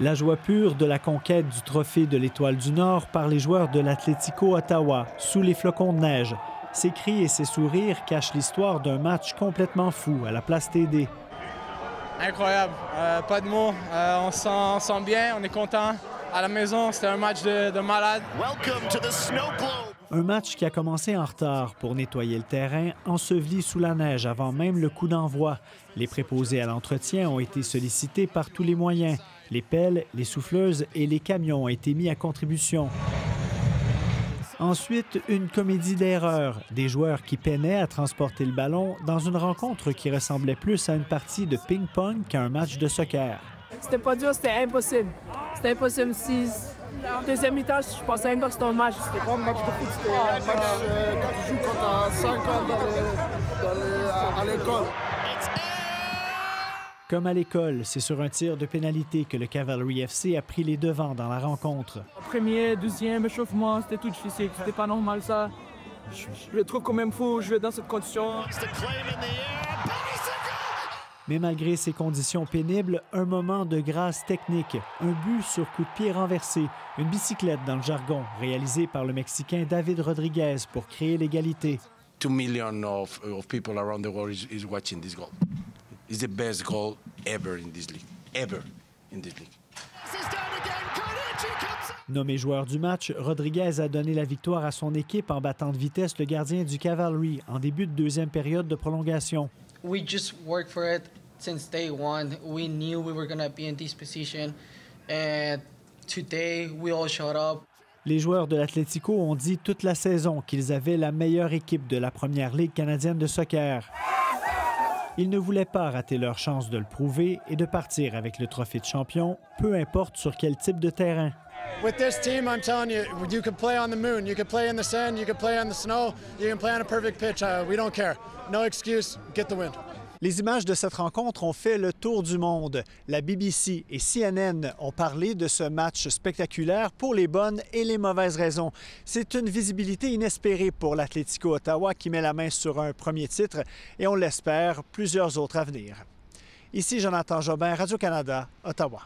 La joie pure de la conquête du trophée de l'Étoile du Nord par les joueurs de l'Atlético Ottawa, sous les flocons de neige. Ses cris et ses sourires cachent l'histoire d'un match complètement fou à la place TD. Incroyable, pas de mots, on se sent bien, on est content. À la maison, c'était un match de malade. Un match qui a commencé en retard pour nettoyer le terrain, enseveli sous la neige avant même le coup d'envoi. Les préposés à l'entretien ont été sollicités par tous les moyens. Les pelles, les souffleuses et les camions ont été mis à contribution. Ensuite, une comédie d'erreurs. Des joueurs qui peinaient à transporter le ballon dans une rencontre qui ressemblait plus à une partie de ping-pong qu'à un match de soccer. C'était pas dur, c'était impossible. C'était impossible. Si deuxième mi-temps, je pensais même pas que c'était un match. C'était pas un match de foot, c'était un match quand tu joues quand tu as 5 ans à l'école. Comme à l'école, c'est sur un tir de pénalité que le Cavalry FC a pris les devants dans la rencontre. Premier, deuxième échauffement, c'était tout difficile. C'était pas normal, ça. Je le trouve quand même fou jouer dans cette condition. Mais malgré ces conditions pénibles, un moment de grâce technique, un but sur coup de pied renversé, une bicyclette dans le jargon, réalisée par le Mexicain David Rodriguez pour créer l'égalité. 2 million of people around the world is watching this goal. It's the best goal ever in this league. Ever in this league. Nommé joueur du match, Rodriguez a donné la victoire à son équipe en battant de vitesse le gardien du Cavalry en début de deuxième période de prolongation. We just worked for it since day one. We knew we were going to be in this position, and today we all showed up. Les joueurs de l'Atlético ont dit toute la saison qu'ils avaient la meilleure équipe de la Première Ligue canadienne de soccer. Ils ne voulaient pas rater leur chance de le prouver et de partir avec le trophée de champion, peu importe sur quel type de terrain. With this team, I'm telling you, you can play on the moon, you can play in the sand, you can play on the snow, you can play on a perfect pitch. We don't care. No excuse, get the win. Les images de cette rencontre ont fait le tour du monde. La BBC et CNN ont parlé de ce match spectaculaire pour les bonnes et les mauvaises raisons. C'est une visibilité inespérée pour l'Atlético Ottawa qui met la main sur un premier titre et on l'espère, plusieurs autres à venir. Ici Jonathan Jobin, Radio-Canada, Ottawa.